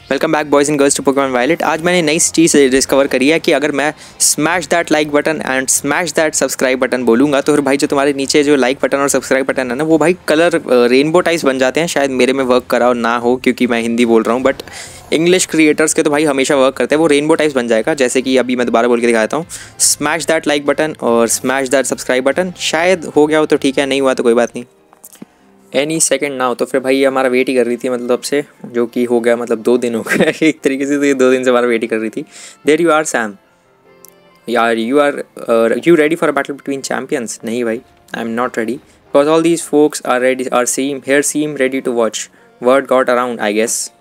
Welcome back boys and girls to Pokemon Violet. आज मैंने नई चीज़ डिस्कवर करी है कि अगर मैं smash that like button and smash that subscribe button बोलूँगा तो फिर भाई जो तुम्हारे नीचे जो लाइक बटन और सब्सक्राइब बटन है ना वो भाई कलर रेनबो टाइप्स बन जाते हैं। शायद मेरे में वर्क करा और ना हो क्योंकि मैं हिंदी बोल रहा हूँ, बट इंग्लिश क्रिएटर्स के तो भाई हमेशा वर्क करते हैं। वो रेनबो टाइप्स बन जाएगा, जैसे कि अभी मैं दोबारा बोल के दिखाता हूँ, स्मैश दैट लाइक बटन और स्मैश दैट सब्सक्राइब बटन। शायद हो गया हो तो ठीक है, नहीं हुआ तो कोई बात नहीं, एनी सेकंड ना हो। तो फिर भाई ये हमारा वेट ही कर रही थी, मतलब अब से, जो कि हो गया, मतलब 2 दिन हो गए एक तरीके से। तो ये 2 दिन से हमारा वेट ही कर रही थी। देयर यू आर सैम, यार you ready for a battle between champions? नहीं भाई, I am not ready because all these folks are ready are seem ready to watch. Word got around I guess.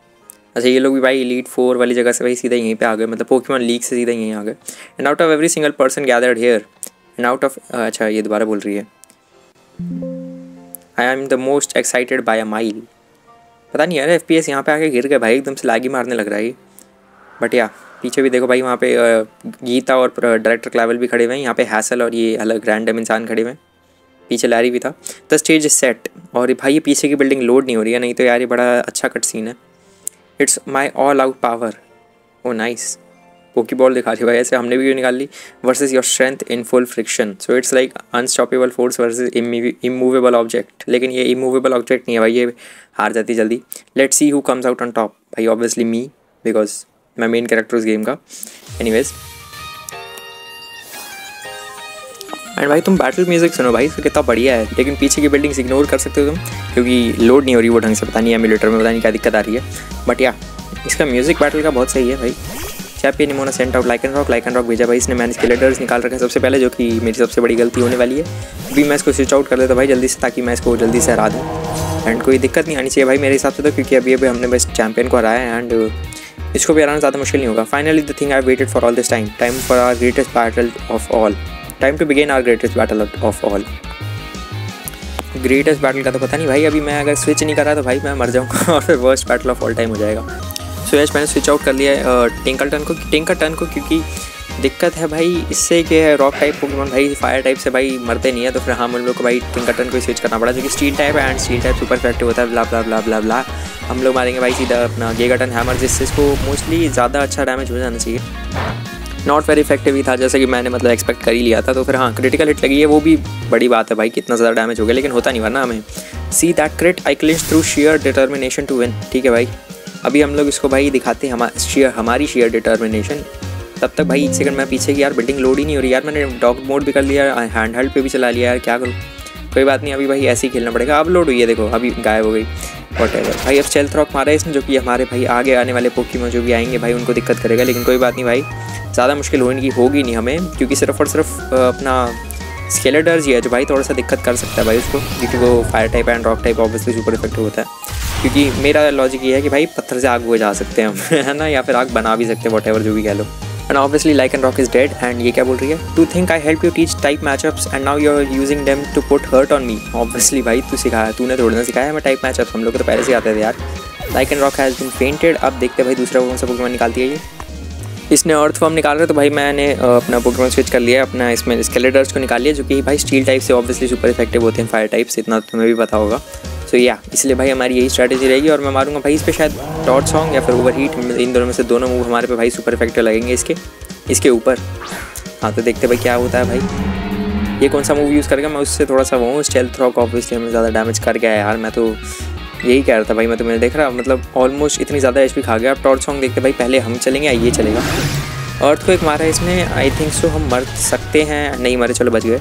अच्छा, ये लोग भी भाई elite 4 वाली जगह से भाई सीधा यहीं पे आ गए, मतलब पोकेमॉन लीग से सीधा यहीं आ गए। And out of every single person gathered here and out of, अच्छा ये दोबारा बोल रही है, I am the most excited by a mile. पता नहीं यार, FPS यहाँ पे आके गिर गए भाई, एकदम से लागी मारने लग रहा है। बट या पीछे भी देखो भाई, वहाँ पे गीता और डायरेक्टर क्लैवल भी खड़े हुए हैं। यहाँ पे हैसल और ये अलग रैंडम इंसान खड़े हुए हैं। पीछे लैरी भी था। The stage is set. और भाई ये पीछे की बिल्डिंग लोड नहीं हो रही है, नहीं तो यार ये बड़ा अच्छा कट सीन है। It's my all out power. Oh nice, Poke Ball दिखा रही भाई, ऐसे हमने भी निकाल ली। Versus your strength in full friction, so it's like unstoppable force versus immovable object. लेकिन ये इमूवेबल ऑब्जेक्ट नहीं है भाई, ये हार जाती जल्दी। Let's see who comes out on top. भाई ऑब्वियसली मी, बिकॉज मैं मेन कैरेक्टर उस गेम का। एनीवेज, एंड भाई तुम बैटल म्यूजिक सुनो भाई, तो कितना बढ़िया है। लेकिन पीछे की बिल्डिंग्स इग्नोर कर सकते हो तुम, क्योंकि लोड नहीं हो रही वो ढंग से। पता नहीं एमुलेटर में पता नहीं क्या दिक्कत आ रही है, बट या इसका म्यूजिक बैटल का बहुत सही है भाई। Champion Nemona sent out Lycanroc भेजा भाई इसने। मैंने इसके लेडर्स निकाल रखे हैं सबसे पहले, जो कि मेरी सबसे बड़ी गलती होने वाली है। अभी मैं इसको स्विच आउट कर देता भाई जल्दी से, ताकि मैं इसको जल्दी से हरा दूँ। एंड कोई दिक्कत नहीं आनी चाहिए भाई मेरे हिसाब से तो, क्योंकि अभी हमने बस चैंपियन को हराया है एंड इसको भी हराना ज़्यादा मुश्किल नहीं होगा। Finally the thing I waited for all this time for our greatest battle of all, time to begin our greatest battle of all. Greatest battle का तो पता नहीं भाई, अभी मैं अगर स्विच नहीं करा तो भाई मैं मर जाऊँगा और फिर worst battle of all time हो जाएगा। सो यस, मैंने स्विच आउट कर लिया है टिंकरटन को, क्योंकि दिक्कत है भाई इससे कि रॉक टाइप पोकेमॉन भाई फायर टाइप से भाई मरते नहीं है, तो फिर हम लोग को भाई टिंकरटन को स्विच करना पड़ा, जो कि स्टील टाइप है and steel type super effective होता है। ब्ला ब्ला ब्ला ब्ला ब्ला। हम लोग मारेंगे भाई सीधा अपना गिगाटन हैमर, जिससे इसको मोस्टली ज़्यादा अच्छा डैमेज हो जाना चाहिए। नॉट वेरी इफेक्टिव ही था, जैसे कि मैंने मतलब एक्सपेक्ट कर ही लिया था। तो फिर हाँ, क्रिटिकल हिट लगी है, वो भी बड़ी बात है भाई, कितना ज़्यादा डैमेज हो गया, लेकिन होता नहीं वरना हमें। See that crit I clinch through sheer determination to win. ठीक है भाई, अभी हम लोग इसको भाई दिखाते हैं हमारी शेयर डिटर्मिनेशन। तब तक भाई 1 सेकंड मैं पीछे की, यार बिल्डिंग लोड ही नहीं हो रही यार। मैंने डॉग मोड भी कर लिया, हैंड हेल्ड पे भी चला लिया यार, क्या करूँ। कोई बात नहीं, अभी भाई ऐसे ही खेलना पड़ेगा। अब लोड हुई है देखो, अभी गायब हो गई। व्हाटएवर भाई, अब स्टेल्थ रॉक मारा है इसने, जो कि हमारे भाई आगे आने वाले पोकेमॉन जो भी आएंगे भाई उनको दिक्कत करेगा। लेकिन कोई बात नहीं भाई, ज़्यादा मुश्किल होगी नहीं हमें, क्योंकि सिर्फ और सिर्फ अपना स्केलेटर्स ही है जो भाई थोड़ा सा दिक्कत कर सकता है भाई उसको, क्योंकि वो fire type and rock type obviously super effective होता है। क्योंकि मेरा लॉजिक ये है कि भाई पत्थर से आग बुझा सकते हैं हम है ना, या फिर आग बना भी सकते हैं, व्हाटएवर जो भी कह लो। And obviously Lycanroc is dead. And ये क्या बोल रही है, to think I help you teach type matchups and now you are using them to put hurt on me. Obviously भाई तूने थोड़ा ना सिखाया मैं टाइप मैचअप्स, हम लोग तो पहले से आते थे यार। Lycanroc has been fainted. अब देखते हैं भाई दूसरा कौन सा पोकेमॉन निकालती है ये। इसने अर्थ फॉर्म निकाल रहा है, तो भाई मैंने अपना पोकेमॉन स्विच कर लिया, अपना इसमें स्केलेटर्स को निकाल लिया, जो कि भाई स्टील टाइप से ऑब्वियसली सुपर इफेक्टिव होते हैं फायर टाइप से, इतना तुम्हें भी पता होगा। सो या इसलिए भाई हमारी यही स्ट्रैटेजी रहेगी। और मैं मारूंगा भाई इस पर शायद टॉर्च सॉन्ग या फिर ओवर हीट, इन दोनों में से दोनों मूव हमारे पे भाई सुपर इफेक्टिव लगेंगे इसके ऊपर। हाँ तो देखते भाई क्या होता है भाई, ये कौन सा मूव यूज़ करेगा। मैं उससे थोड़ा सा वो हूँ, स्टेल्थ रॉक ऑब्वियसली हमें ज़्यादा डैमेज कर गया है यार। मैं तो यही कह रहा था भाई, मैं तो मैंने देख रहा, मतलब ऑलमोस्ट इतनी ज़्यादा HP खा गया। अब टॉर्च सॉन्ग देखते भाई, पहले हम चलेंगे या ये चलेगा। अर्थ को एक मारा है इसने, आई थिंक सो हम मर सकते हैं, नहीं मरे, चलो बच गए।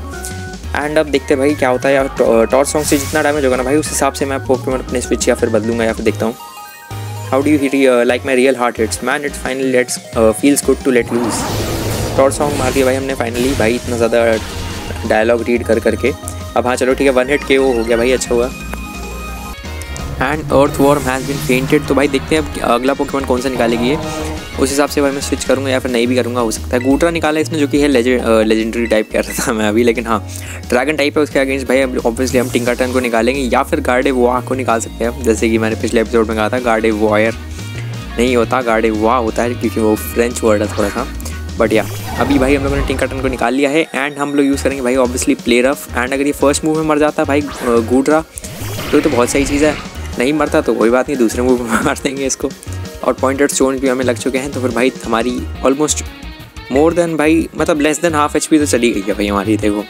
एंड अब देखते भाई क्या होता है यार। टॉर्च सॉन्ग से जितना डैमेज होगा ना भाई, उस हिसाब से मैं पोकेमॉन अपने स्विच या फिर बदलूंगा, या फिर देखता हूँ। How do you like my real heart hits man, it's finally let's feels good to let loose. Torch song मार दिया भाई हमने फाइनली, भाई इतना ज़्यादा डायलॉग रीड करके। अब हाँ चलो ठीक है, 1 हिट KO हो गया भाई, अच्छा हुआ। And Orthworm has been fainted. तो भाई देखते हैं अब अगला पोकेमॉन कौन सा निकालेगी ये, उस हिसाब से भाई मैं स्विच करूँगा या फिर नहीं भी करूँगा, हो सकता है। गूटरा निकाला इसने, जो कि है लेजेंडरी टाइप कह रहा था मैं अभी, लेकिन हाँ ड्रैगन टाइप है। उसके अगेंस्ट भाई ऑब्वियसली हम टिंकरटन को निकालेंगे, या फिर गार्डेवॉ को निकाल सकते हैं, जैसे कि मैंने पिछले एपिसोड में कहा था। गार्डेवॉयर नहीं होता, गार्डेवॉ होता है, क्योंकि वो फ्रेंच वर्ड है थोड़ा सा। बट या अभी भाई हम लोगों ने टिंकरटन को निकाल लिया है एंड हम लोग यूज़ करेंगे भाई ऑब्वियसली प्ले रफ। एंड अगर ये फर्स्ट मूव में मर जाता है भाई गूटरा तो बहुत सही चीज़ है, नहीं मरता तो कोई बात नहीं, दूसरे मूव में मार देंगे इसको। और पॉइंटेड स्टोन भी हमें लग चुके हैं। तो फिर भाई हमारी ऑलमोस्ट मोर देन भाई मतलब लेस देन हाफ HP तो चली गई है भाई हमारी, देखो।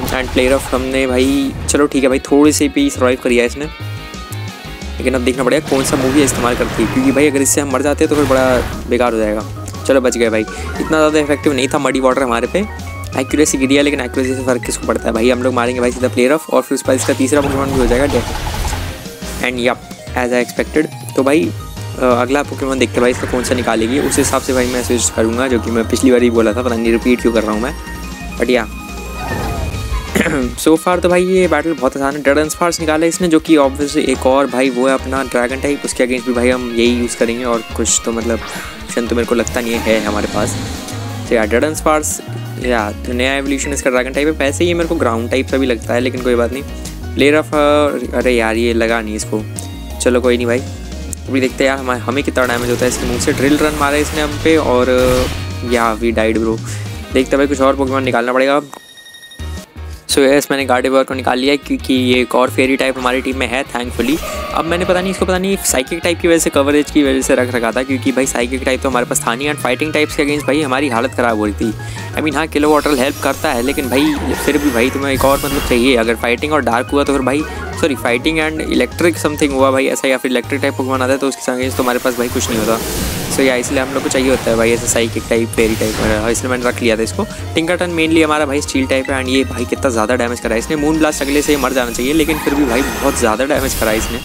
एंड प्लेयर ऑफ हमने भाई, चलो ठीक है भाई, थोड़ी सी भी सर्वाइव करी है इसने, लेकिन अब देखना पड़ेगा कौन सा मूवी इस्तेमाल करती है, क्योंकि भाई अगर इससे हम मर जाते हैं तो फिर बड़ा बेकार हो जाएगा। चलो बच गए भाई, इतना ज़्यादा इफेक्टिव नहीं था मडी वाटर हमारे पे। एक्यूरेसी गिरी है, लेकिन एक्यूरेसी से फ़र्क किसको पड़ता है भाई, हम लोग मारेंगे भाई सीधा प्लेयर ऑफ, और फिर उस पर इसका तीसरा पोकेमॉन भी हो जाएगा death. And yup as I expected. तो भाई अगला पोकेमॉन देखते हैं भाई इसका कौन सा निकालेगी, उस हिसाब से भाई मैं स्विच करूँगा, जो कि मैं पिछली बार ही बोला था, पता नहीं रिपीट क्यों कर रहा हूँ मैं, बट या सो फार तो भाई ये बैटल बहुत आसान है। ड्रैगनस्पार्स निकाला इसने, जो कि ऑब्वियसली एक और भाई वो है अपना ड्रैगन टाइप, उसके अगेंस्ट भी भाई हम यही यूज़ करेंगे, और कुछ तो मतलब ऑप्शन तो मेरे को लगता नहीं है हमारे पास। तो यार ड्रैगनस्पार्स या तो नया एवोल्यूशन इसका ड्रैगन टाइप है, वैसे ये मेरे को ग्राउंड टाइप सा भी लगता है, लेकिन कोई बात नहीं। प्लेयर ऑफ, अरे यार ये लगा नहीं इसको, चलो कोई नहीं भाई, अभी देखते हैं यार हमें कितना डैमेज होता है इसके मुंह से। ड्रिल रन मारा इसने हम पे, और या वी डाइड ब्रो। देखते भाई कुछ और पोकेमॉन निकालना पड़ेगा अब। सो यस मैंने गार्डेवर को निकाल लिया, क्योंकि ये एक और फेरी टाइप हमारी टीम में है थैंकफुली। अब मैंने पता नहीं साइकिक टाइप की वजह से, कवरेज की वजह से रख रखा था, क्योंकि भाई साइकिक टाइप तो हमारे पास था नहीं, एंड फाइटिंग टाइप्स के अगेंस्ट भाई हमारी हालत ख़राब हो रही थी। आई मीन हाँ किलो वाटर हेल्प करता है, लेकिन भाई फिर भी भाई तुम्हें एक और मतलब चाहिए। अगर फाइटिंग और डार्क हुआ तो फिर भाई sorry fighting and electric something हुआ भाई ऐसा, या फिर इलेक्ट्रिक टाइप पोकेमॉन आता है तो उसके अगेंस्ट तो हमारे पास भाई कुछ नहीं होता। सो या इसलिए हम लोग को चाहिए होता है भाई ऐसा साइकिक टाइप फेरी टाइप, इसलिए मैंने रख लिया था इसको। टिंकरटन मेनली हमारा भाई स्टील टाइप है, एंड ये भाई कितना ज़्यादा डैमेज करा है इसने। मून ब्लास्ट अगले से मर जाना चाहिए, लेकिन फिर भी भाई बहुत ज़्यादा डैमेज करा है इसने।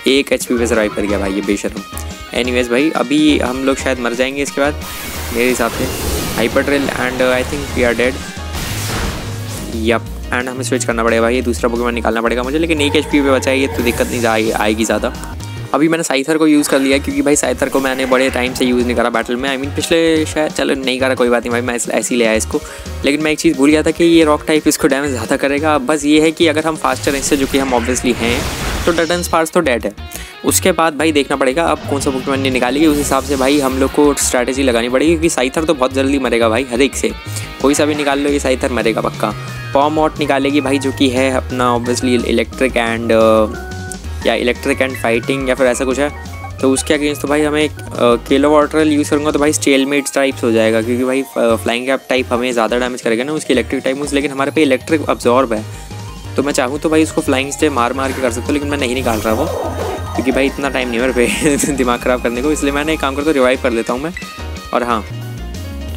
1 HP पे सर्वाइव कर गया भाई ये बेशर्म। एनीवेज भाई अभी हम लोग शायद मर जाएंगे इसके बाद मेरे हिसाब से। Hyper drill and I think we are dead. Yup and हमें स्विच करना पड़ेगा भाई, ये दूसरा पोकेमॉन निकालना पड़ेगा मुझे, लेकिन 1 HP पे बचा है ये तो दिक्कत नहीं आएगी ज़्यादा। अभी मैंने साइथर को यूज़ कर लिया, क्योंकि भाई साइथर को मैंने बड़े टाइम से यूज़ नहीं करा बैटल में। आई मीन पिछले शायद, चलो नहीं करा कोई बात नहीं भाई, मैं ऐसे ही ले आया इसको। लेकिन मैं एक चीज़ भूल गया था कि ये रॉक टाइप इसको डैमेज ज़्यादा करेगा। बस ये है कि अगर हम फास्टर हैं इससे, जो कि हम ऑब्वियसली हैं, तो ड्रैगनस्पार्स तो डेड है। उसके बाद भाई देखना पड़ेगा अब कौन सा पोकेमॉन ने निकालेगी, उस हिसाब से भाई हम लोग को स्ट्रैटेजी लगानी पड़ेगी, क्योंकि साइथर तो बहुत जल्दी मरेगा भाई, हर एक से कोई सा भी निकाल लो ये साइथर मरेगा पक्का। पॉमॉट निकालेगी भाई, जो कि है अपना ऑब्वियसली इलेक्ट्रिक एंड या इलेक्ट्रिक एंड फाइटिंग या फिर ऐसा कुछ है। तो उसके अगेंस्ट तो भाई हमें किलो वाटर यूज़ करूँगा तो भाई स्टेलमेट टाइप्स हो जाएगा, क्योंकि भाई फ्लाइंग कैप टाइप हमें ज़्यादा डैमेज करेगा ना उसकी इलेक्ट्रिक टाइप में, लेकिन हमारे पे इलेक्ट्रिक अब्जॉर्ब है। तो मैं चाहूँ तो भाई उसको फ्लाइंग से मार के कर सकता हूँ, लेकिन मैं नहीं निकाल रहा वो, क्योंकि भाई इतना टाइम नहीं मेरे पे दिमाग ख़राब करने को। इसलिए मैंने एक काम करता हूँ, रिवाइव कर लेता हूँ मैं। और हाँ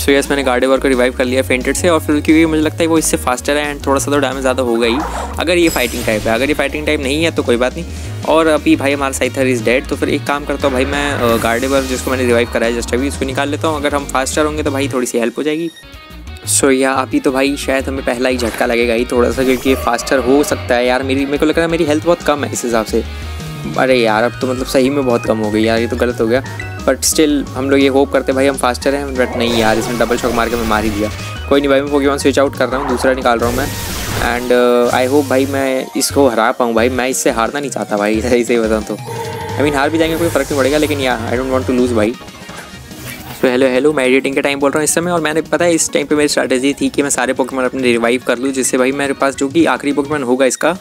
सो यस मैंने गार्डेवर को रिवाइव कर लिया फेंटेड से, और फिर क्योंकि मुझे लगता है वो इससे फास्टर है एंड थोड़ा सा तो डैमेज ज़्यादा होगा ही अगर ये फाइटिंग टाइप है। अगर ये फाइटिंग टाइप नहीं है तो कोई बात नहीं। और अभी भाई हमारा साइथर इज़ डेड, तो फिर एक काम करता हूँ भाई मैं गार्डेवर जिसको मैंने रिवाइव कराया जस्ट अभी, उसको निकाल लेता हूँ। अगर हम फास्टर होंगे तो भाई थोड़ी सी हेल्प हो जाएगी। सो या अभी तो भाई शायद हमें पहला ही झटका लगेगा ही थोड़ा सा, क्योंकि फास्टर हो सकता है यार। मेरे को लग रहा है मेरी हेल्थ बहुत कम है इस हिसाब से। अरे यार अब तो मतलब सही में बहुत कम हो गई यार, ये तो गलत हो गया। बट स्टिल हम लोग ये होप करते भाई हम फास्टर हैं, बट नहीं यार इसमें डबल शॉक मार के मैं मार ही दिया। कोई नहीं भाई, मैं पोकेमॉन स्विच आउट कर रहा हूँ, दूसरा निकाल रहा हूँ मैं। एंड आई होप भाई मैं इसको हरा पाऊँ भाई, मैं इससे हारना नहीं चाहता भाई, सही से बताऊँ तो। आई मीन हार भी जाएंगे कोई फ़र्क नहीं पड़ेगा, लेकिन यार I don't want to lose भाई। तो हेलो मैं एडिटिंग के टाइम बोल रहा हूँ इस समय, और मैंने पता है इस टाइम पे मेरी स्ट्रैटेजी थी कि मैं सारे पोकेमॉन अपने रिवाइव कर लूँ, जिससे भाई मेरे पास जो कि आखिरी पोकेमॉन होगा इसका,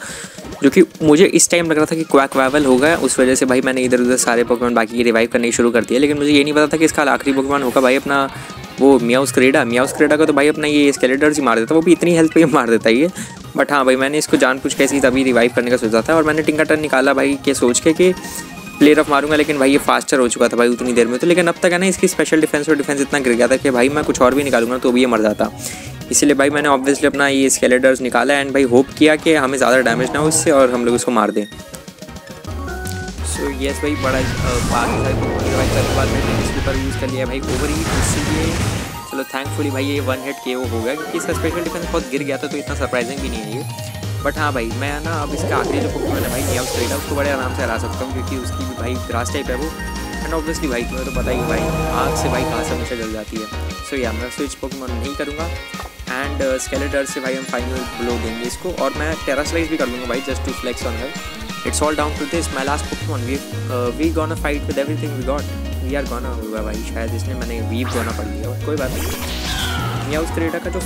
जो कि मुझे इस टाइम लग रहा था कि क्वैकवैवल होगा, उस वजह से भाई मैंने इधर उधर सारे पोकेमॉन बाकी की रिवाइव करने शुरू कर दिया। लेकिन मुझे ये नहीं पता था कि इसका आखिरी पोकेमॉन होगा भाई अपना वो मियाउस्क्रेडा का। तो भाई अपना ये स्केलेटर्स ही मार देता, वो भी इतनी हेल्थ पे ही मार देता ये। बट हाँ भाई मैंने इसको जानबूझ के ऐसी तभी रिवाइव करने का सोचा था, और मैंने टिंकरटन निकाला भाई के सोच के कि प्लेयर ऑफ मारूंगा, लेकिन भाई ये फास्टर हो चुका था भाई उतनी देर में तो। लेकिन अब तक है ना इसकी स्पेशल डिफेंस और डिफेंस इतना गिर गया था कि भाई मैं कुछ और भी निकालूंगा तो भी ये मर जाता। इसलिए भाई मैंने ऑब्वियसली अपना ये स्केलेटर्स निकाला एंड भाई होप किया कि हमें ज़्यादा डैमेज ना हो इससे और हम लोग उसको मार दें। सो यस भाई बड़ा रिवाइव करने के बाद मैंने इसके ऊपर यूज़ कर लिया भाई ओवर हीट, इसलिए चलो थैंकफुली भाई ये 1 हिट KO हो गया, क्योंकि इसका स्पेशल डिफेंस बहुत गिर गया था तो इतना सरप्राइजिंग भी नहीं है ये। बट हाँ भाई मैं ना अब इसका आखिरी जो पोकेमॉन है भाई मियाउस्क्रेडा, उसको बड़े आराम से हरा सकता हूँ, क्योंकि उसकी भी भाई ग्रास टाइप है वो। एंड ऑब्वियसली भाई तुम्हें तो पता ही भाई आग से भाई घास हमेशा जल जाती है। सो या मैं स्विच पोकेमॉन नहीं करूँगा एंड स्केलेटर से भाई हम फाइनल ब्लो देंगे इसको, और मैं टेरास्लाइज भी कर लूँगा भाई just to flex on her. It's all down to this my last Pokemon. We gonna fight with everything we got, we are gonna होगा भाई। शायद इसने मैंने वीव गोना पढ़ लिया, कोई बात नहीं। मियाउस्क्रेडा का जो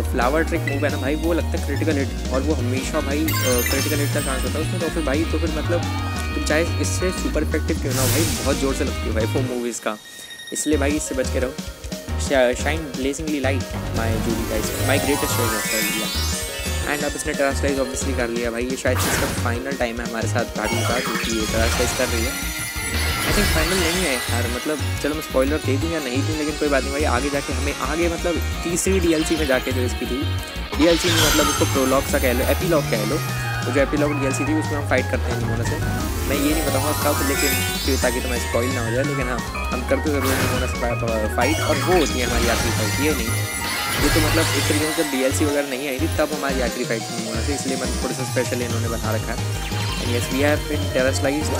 फ्लावर ट्रिक मूव है ना भाई वो लगता है क्रिटिकल हिट, और वो हमेशा भाई क्रिटिकल हिट का चांस होता है उसमें। तो फिर भाई तो फिर मतलब तुम चाहे इससे सुपर इफेक्टिव क्यों ना हो भाई, बहुत ज़ोर से लगती है भाई वो मूवीज़ का, इसलिए भाई इससे बच के रहो। Shine blazingly light my Julie guys, my greatest show कर लिया। एंड अब इसने टेरास्लाइज ऑब्वियसली कर लिया भाई, ये शायद इसका फाइनल टाइम है हमारे साथ भागने का, क्योंकि ये टेरास्लाइज कर रही है। आई थिंक फाइनल नहीं है यार, मतलब चलो मैं स्पॉइलर दे दूँ या नहीं दूँ, लेकिन कोई बात नहीं भाई, आगे जाके हमें आगे मतलब तीसरी DLC में जाके जो इसकी थी, DLC में मतलब उसको प्रोलॉग सा कह लो, एपीलॉग कह लो, वो जो एपीलॉग DLC थी उसमें हम फाइट करते हैं निमोना से। मैं ये नहीं बताऊँगा कब, लेकिन ताकि तुम्हें स्पॉइल ना हो जाए, लेकिन हाँ हम करते ज़रूर निमोना से फाइट, और वो होती है हमारी आखिरी फाइट, ये नहीं ये तो मतलब एक तरीके से जब DLC वगैरह नहीं आई थी तब हमारी आखिरी फाइट थी निमोना से, इसलिए मतलब थोड़ा सा स्पेशल इन्होंने बना रखा है। And yes, we have been terrestrialized.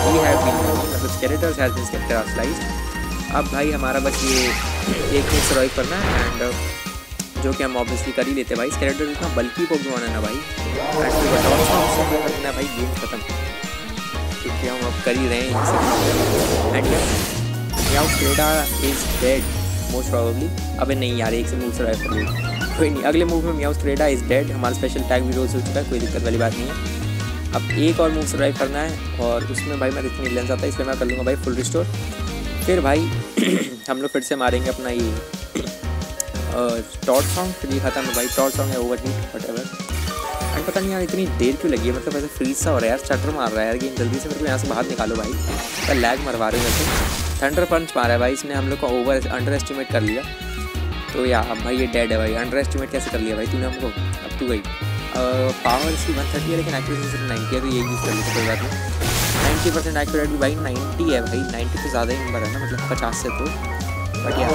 We have been मतलब Skeletors has been terrestrialized. अब भाई हमारा बस ये एक मिनट सर्वाइव करना है, एंड जो कि हम ऑब्वियसली कर ही लेते हैं भाई। स्केलेटर इतना बल्कि पोकेमॉन है ना भाई, करना भाई गेम खत्म, क्योंकि हम अब कर ही रहे हैं। And Meowscarada is dead most probably. अबे नहीं यार, एक से मूव सर्वाइव कर लिया, कोई नहीं, अगले मूव में Meowscarada इज डेड, हमारा स्पेशल टैग भी रोज हो चुका है, कोई दिक्कत वाली बात नहीं है। अब एक और मूव सर्वाइव करना है, और उसमें भाई मैं इतनी लेंस आता है, इसलिए मैं कर लूँगा भाई फुल रिस्टोर। फिर भाई हम लोग फिर से मारेंगे अपना ये टॉर्च सॉन्ग, फिर ये खत्म है भाई, टॉर्च सॉन्ग है over heat what ever. And पता नहीं यार इतनी देर क्यों लगी है, मतलब ऐसे फ्रीज सा हो रहा है यार, चटर मार रहा है यार गेम, जल्दी से मेरे को यहाँ से बाहर निकालो भाई, क्या लैग मरवा रहे हैं वैसे। थंडर पंच मारा है भाई इसने, हम लोग को अंडर एस्टिमेट कर लिया, तो यार अब भाई ये डेड है भाई। अंडर एस्टिमेट कैसे कर लिया भाई तूने हमको, अब तू गई। पावर इसकी 130 है, लेकिन एक्यूरेसी सिर्फ 90 है, तो ये यूज़ कर लेते कोई बात नहीं। 90% एक्यूरेट भी भाई 90 है भाई, 90 तो ज़्यादा ही नंबर है ना, मतलब 50 से तो, बट यार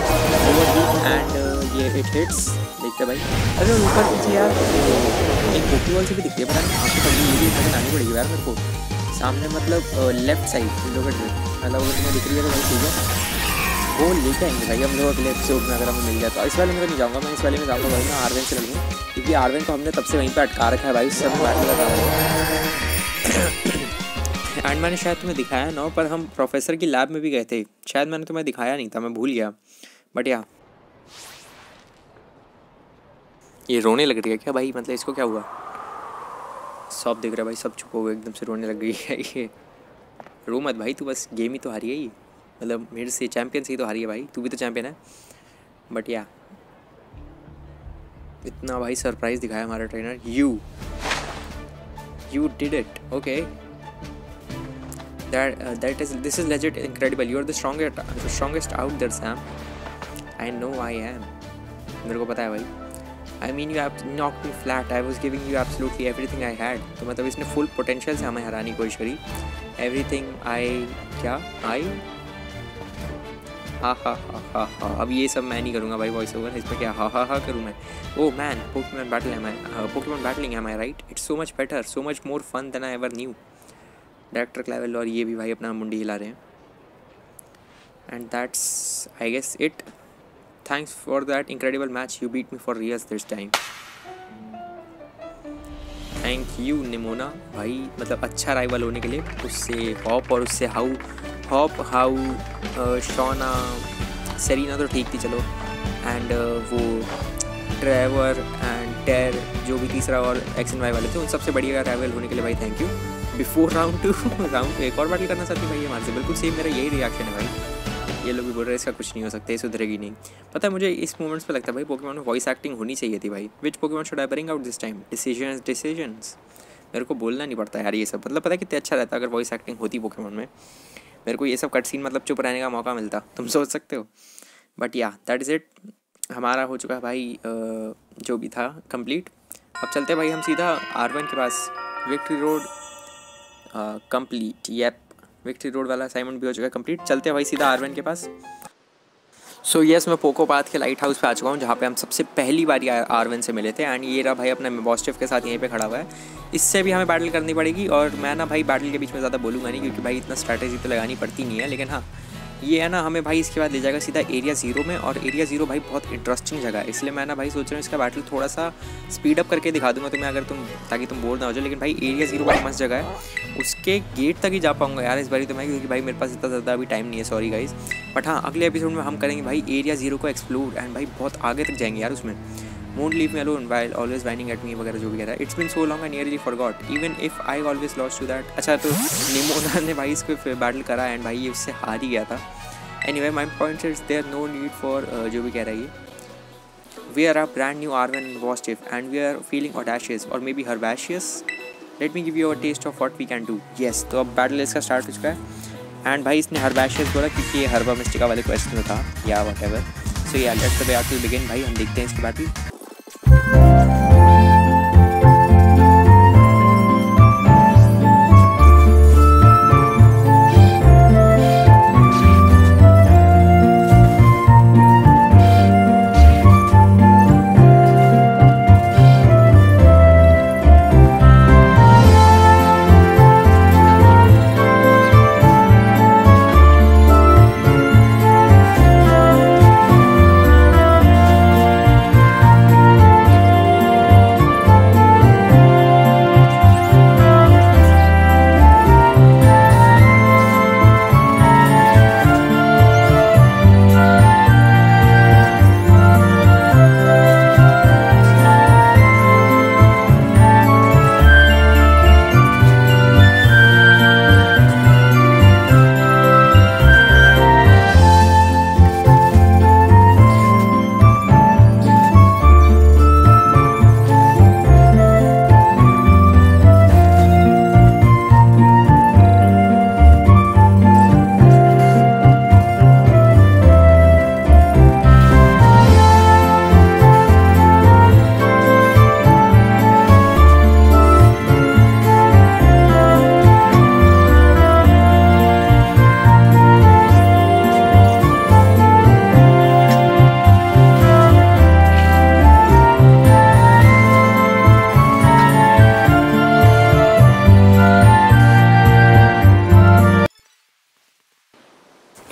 एंड ये इट हिट्स। देखते भाई, अरे ऊपर पीछे यार एक पोकेबॉल से भी दिखती है, पता नहीं कहाँ से पड़ी, ये भी नजर आनी पड़ेगी यार मेरे को सामने, मतलब लेफ्ट साइड लोग, मतलब अगर तुम्हें दिख रही है तो भाई ठीक है, वो लेके आएंगे भाई हम लोग अगले एपिसोड में, अगर हमें मिल जाए तो। इस वाले में तो नहीं जाऊँगा मैं, इस वाले में जाऊँगा भाई मैं आरवेन से लड़ूँ, क्योंकि आरवेन को हमने तब से वहीं पे अटका रखा है भाई, सब बैटल लगा है। एंड मैंने शायद तुम्हें दिखाया ना, पर हम प्रोफेसर की लैब में भी गए थे, शायद मैंने तुम्हें दिखाया नहीं था, मैं भूल गया, बट या ये रोने लग रही है क्या भाई, मतलब इसको क्या हुआ, सब देख रहा है भाई, सब चुप हो गए एकदम से, रोने लग गई है ये। रो मत भाई, तू बस गेम ही तो हारी है ये, मतलब मेरे से चैंपियन से ही तो हारी है भाई, तू भी तो चैंपियन है। बट या इतना भाई सरप्राइज दिखाया हमारा trainer, you did it, okay, this is legit incredible, you are the strongest out there Sam, I know I am, मेरे को पता है भाई, I mean you knocked me flat, I was giving you absolutely everything I had, तो मतलब इसने full potential से हमें हराने की कोशिश करी, एवरीथिंग आई हा। अब ये सब मैं नहीं करूँगा भाई वॉइस ओवर, इसमें क्या हा करूँ मैं। Oh man, Pokemon battling am I right, it's so much better, so much more fun than I ever knew. Director Clavell और ये भी भाई अपना मुंडी हिला रहे हैं, and that's I guess it, thanks for that incredible match, you beat me for reals this time, thank you Nemona भाई, मतलब अच्छा राइवल होने के लिए, उससे हॉप और उससे हाउ शोना, सेरीना तो ठीक थी चलो, एंड वो ट्रेवर एंड टेर जो भी तीसरा और एक्स एंड वाई वाले थे, उन सबसे बढ़िया राइवल होने के लिए भाई thank you. Before round to एक और बैटल करना चाहती भाई हमारे से, बिल्कुल सेम मेरा यही रिएक्शन है भाई, ये लोग भी बोल रहे हैं इसका कुछ नहीं हो सकता, ये सुधरेगी नहीं। पता है मुझे इस मोमेंट्स पे लगता है भाई पोकेमॉन में वॉइस एक्टिंग होनी चाहिए थी भाई, which Pokemon should I bring out this time, decisions मेरे को बोलना नहीं पड़ता यार ये सब, मतलब पता है कितना अच्छा रहता अगर वॉइस एक्टिंग होती पोकेमॉन में, मेरे को ये सब कट सीन मतलब चुप रहने का मौका मिलता, तुम सोच सकते हो। बट या दैट इज़ इट, हमारा हो चुका है भाई जो भी था कंप्लीट। अब चलते भाई हम सीधा आरवन के पास, victory road complete, yep victory road वाला असाइनमेंट भी हो चुका है कंप्लीट, चलते हैं भाई सीधा आरवन के पास। सो यस, मैं पोकोपाथ के लाइट हाउस पे आ चुका हूँ, जहाँ पे हम सबसे पहली बार आरवन से मिले थे, एंड ये रहा भाई अपना बॉस्टिफ के साथ यहीं पे खड़ा हुआ है, इससे भी हमें बैटल करनी पड़ेगी, और मैं ना भाई बैटल के बीच में ज़्यादा बोलूँगा नहीं, क्योंकि भाई इतना स्ट्रैटेजी तो लगानी पड़ती नहीं है, लेकिन हाँ ये है ना हमें भाई इसके बाद ले जाएगा सीधा एरिया 0 में, और एरिया 0 भाई बहुत इंटरेस्टिंग जगह है, इसलिए मैं ना भाई सोच रहा हूँ इसका बैटल थोड़ा सा स्पीड अप करके दिखा दूंगा तुम्हें, अगर तुम ताकि तुम बोर ना हो जाओ, लेकिन भाई एरिया 0 बड़ी मस्त जगह है, उसके गेट तक ही जा पाऊंगा यार इस बारी तो मैं, क्योंकि भाई मेरे पास इतना ज़्यादा अभी टाइम नहीं है, सॉरी गाइज। बट हाँ अगले एपिसोड में हम करेंगे भाई एरिया 0 को एक्सप्लोर, एंड भाई बहुत आगे तक जाएंगे यार उसमें, won't leave me alone while always whining at me वगैरह जो भी कह रहा है. It's been so long I nearly forgot even if I always lost to that. अच्छा तो निमोना ने भाई इसको बैटल करा एंड भाई ये उससे हार ही गया था. Anyway my point is there no need for जो भी कह रहा है ये. We are a brand new Arwen Wastiff and we are feeling audacious or maybe herbaceous. Let me give you a taste of what we can do. Yes, तो अब battle इसका start हो चुका है एंड भाई इसने herbaceous बोला क्योंकि ये हर्बा मिस्टिका वाले क्वेश्चन में था या whatever. So yeah, let's the battle begin भाई. हम देखते हैं इसकी बैटल.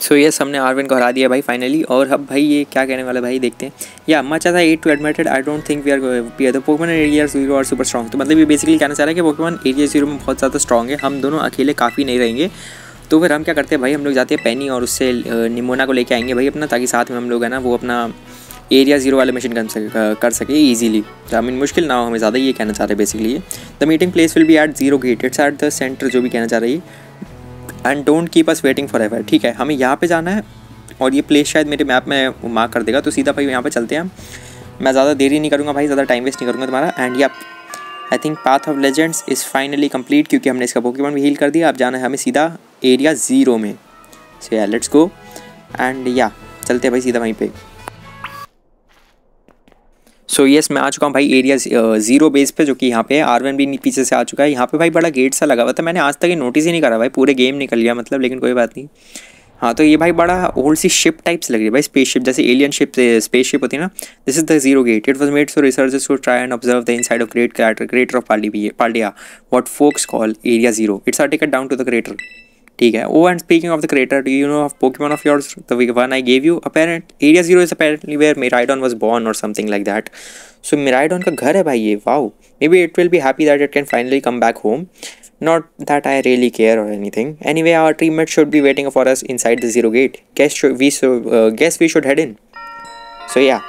सो यस हमने आर्विन को हरा दिया भाई फाइनली. और अब भाई ये क्या कहने वाला भाई देखते हैं. या मच था 8 to admitted I don't think we are the Pokemon area 0 और सुपर स्ट्रॉन्ग. तो मतलब ये बेसिकली कहना चाह रहा है कि पोकेमॉन एरिया 0 में बहुत ज़्यादा स्ट्रॉन्ग है. हम दोनों अकेले काफ़ी नहीं रहेंगे. तो फिर हम क्या करते हैं भाई, हम लोग जाते हैं पेनी और उससे निमोना को लेके आएंगे भाई अपना, ताकि साथ में हम लोग है ना वो अपना एरिया 0 वाले मिशन कर सके ईजीली. आई मीन मुश्किल ना हो हमें ज़्यादा, ये कहना चाह रहे हैं basically. The meeting place will be at 0 gate. It's at the center जो भी कहना चाह रही है. And don't keep us waiting forever. ठीक है, हमें यहाँ पे जाना है और ये प्लेस शायद मेरे मैप में मार्क कर देगा. तो सीधा भाई यहाँ पे चलते हैं. मैं ज़्यादा देरी नहीं करूँगा भाई, ज़्यादा टाइम वेस्ट नहीं करूँगा तुम्हारा. एंड या I think path of legends is finally complete, क्योंकि हमने इसका पोकेमॉन भी हील कर दिया. अब जाना है हमें सीधा एरिया 0 में. सो या लेट्स गो. एंड या चलते हैं भाई सीधा वहीं पे. सो यस मैं आ चुका हूँ भाई एरिया 0 बेस पे, जो कि यहाँ पे है. आर्वन भी पीछे से आ चुका है. यहाँ पे भाई बड़ा गेट सा लगा हुआ था, मैंने आज तक ये नोटिस ही नहीं करा भाई. पूरे गेम निकल गया मतलब, लेकिन कोई बात नहीं. हाँ तो ये भाई बड़ा ओल्ड सी शिप टाइप्स लग रही है भाई, स्पेसशिप जैसे एलियन शिप स्पेसशिप होती है ना. This is the 0 gate. It was made for researchers to try and observe the inside of crater of Paldea what folks call area 0. It's our ticket down to the crater. ठीक है. Oh and speaking of the crater, do you know of Pokemon of yours the one I gave you? Apparent area 0 is apparently where Miraidon was born or something like that. सो मिराइडॉन का घर है भाई ये. Wow, may be it will be happy that it can finally come back home. Not that I really care or anything. Anyway, our teammates should be waiting for us inside the 0 gate. Guess we should head in. So yeah,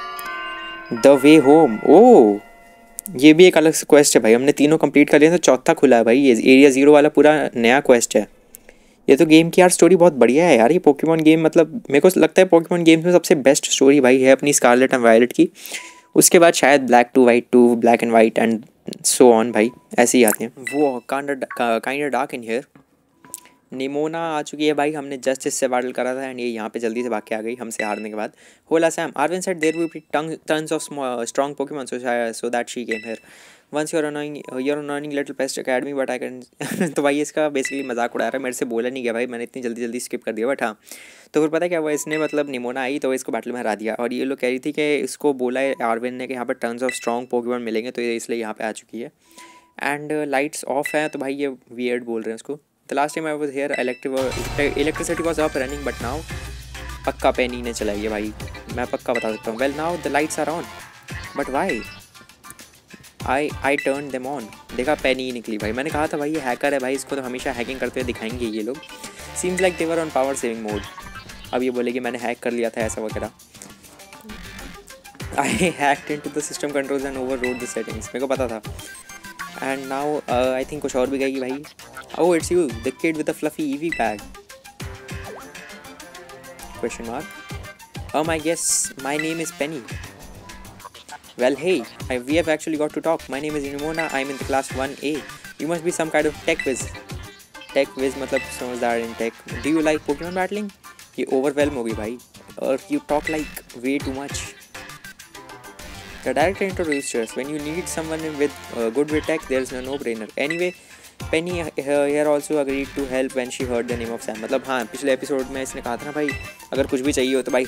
the way home. Oh, ये भी एक अलग quest है भाई. हमने तीनों complete कर लिया, तो चौथा खुला है भाई. ये एरिया 0 वाला पूरा नया क्वेस्ट है. ये तो गेम की यार स्टोरी बहुत बढ़िया है यार. ये पोकेमॉन गेम मतलब मेरे को लगता है पोकेमॉन गेम्स में सबसे बेस्ट स्टोरी भाई है अपनी स्कारलेट एंड वायलेट की. उसके बाद शायद black to white to black and white and so on भाई, ऐसे ही आते हैं. वो kind dark in here. Nemona आ चुकी है भाई. हमने जस्ट इससे बैटल करा था एंड ये यहाँ पे जल्दी से भाग के आ गई हमसे हारने के बाद. होला Sam, Arven said there will be tons of strong Pokemon so that she came here. Once your annoying little pest academy but I can. तो भाई इसका बेसिकली मजाक उड़ा रहा है. मेरे से बोला नहीं गया भाई, मैंने इतनी जल्दी स्किप कर दिया. बट हाँ, तो फिर पता है क्या हुआ, इसने मतलब निमोना आई तो इसको बैटल में हरा दिया. और ये लोग कह रही थी कि इसको बोला है आर्विन ने कि यहाँ पर टन्स ऑफ स्ट्रॉन्ग पोकेमॉन मिलेंगे, तो ये इसलिए यहाँ पे आ चुकी है. एंड लाइट्स ऑफ है, तो भाई ये वियर्ड बोल रहे हैं उसको. The last time I was here electricity was up running but now. पक्का पेनी ने चलाई है भाई, मैं पक्का बता सकता हूँ. Well now the lights are on but why I turn them on. देखा पेनी ही निकली भाई. मैंने कहा था भाई ये हैकर है भाई, इसको तो हमेशा हैकिंग करते हुए दिखाएंगे ये लोग. Seems like they were on power saving mode. अब ये बोले कि मैंने हैक कर लिया था ऐसा वगैरह. I hacked into the system controls and overrode the settings. मेरे को पता था. And now I think कुछ और भी गई भाई. Oh, it's you, the kid with the fluffy EV bag. Question mark. I guess my name is Penny. Well, hey, we have actually got to talk. My name is Nimona. I'm in the class 1A. You must be some kind of tech whiz. Tech whiz मतलब समझदार in tech. Do you like Pokemon battling? ये overwhelm होगी भाई. Or you talk like way too much. The director introduced us. When you need someone with good with tech, there's no no-brainer. Anyway, Penny here also agreed to help when she heard the name of Sam. मतलब हाँ, पिछले episode में इसने कहा था ना भाई, अगर कुछ भी चाहिए हो तो भाई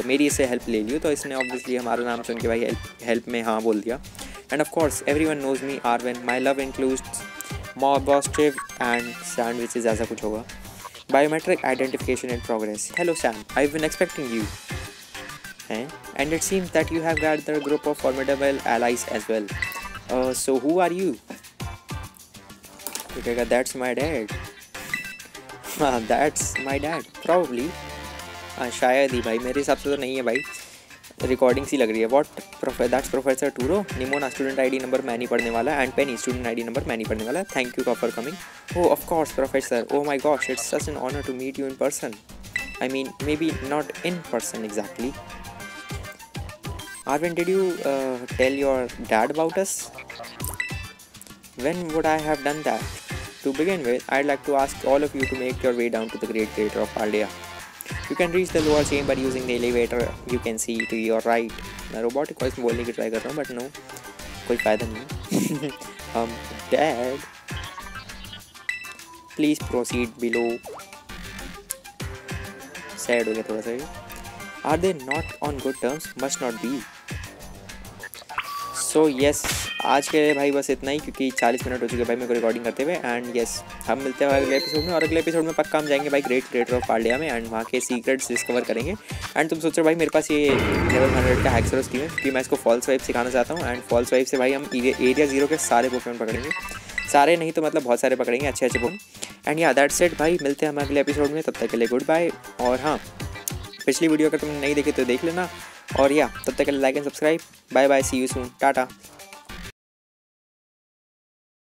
मेरी इससे हेल्प ले लियो. तो इसने ऑब्वियसली हमारा नाम सुन के भाई हेल्प में हाँ बोल दिया. And of course everyone knows me Arven. My love includes Mabosstiff and sandwiches, ऐसा कुछ होगा. Biometric identification in progress. Hello Sam, I have been expecting you. And it seems that you have gathered a group of formidable allies as well. So who are you? Okay, that's my dad. That's my dad. Probably. शायद ही भाई, मेरे हिसाब से तो नहीं है भाई. Recording सी लग रही है. That's Professor Turo. Nimona student ID number मैं नहीं पढ़ने वाला. And Penny student ID number मैं नहीं पढ़ने वाला. Thank you for coming. Oh, of course, Professor. Oh my gosh, it's such an honor to meet you in person. I mean, maybe not in person exactly. Arvind, did you tell your dad about us? When would I have done that? To begin with, I'd like to ask all of you to make your way down to the Great Theatre of Paldea. You can reach the lower chamber using the elevator you can see to your right. मैं robotic voice बोलने की try कर रहा हूँ, but no, कोई फायदा नहीं. Dad, please proceed below. Sad हो गया थोड़ा सा. Are they not on good terms? Must not be. So yes, आज के भाई बस इतना ही, क्योंकि 40 मिनट हो चुके भाई मेरे को रिकॉर्डिंग करते हुए. एंड येस, हम मिलते हैं अगले एपिसोड में. और अगले एपिसोड में पक्का हम जाएंगे भाई ग्रेट थिएटर ऑफ पाल्डिया में एंड वहाँ के सीक्रेट्स डिस्कवर करेंगे. एंड तुम सोच रहे हो भाई मेरे पास ये लेवल 100 का हैक्सर स्कीम है, क्योंकि मैं इसको फॉल्स वाइप सिखाना चाहता हूँ. एंड फॉल्स वाइप से भाई हम एरिया 0 के सारे पोकेमॉन पकड़ेंगे. सारे नहीं तो मतलब बहुत सारे पकड़ेंगे, अच्छे अच्छे पोकेमॉन. एंड या दैट्स इट भाई, मिलते हैं हम अगले एपिसोड में. तब तक के लिए गुड बाय. और हाँ, पिछली वीडियो अगर तुमने नहीं देखी तो देख लेना. और या तब तक के लिए like and subscribe. Bye bye, see you soon, Tata.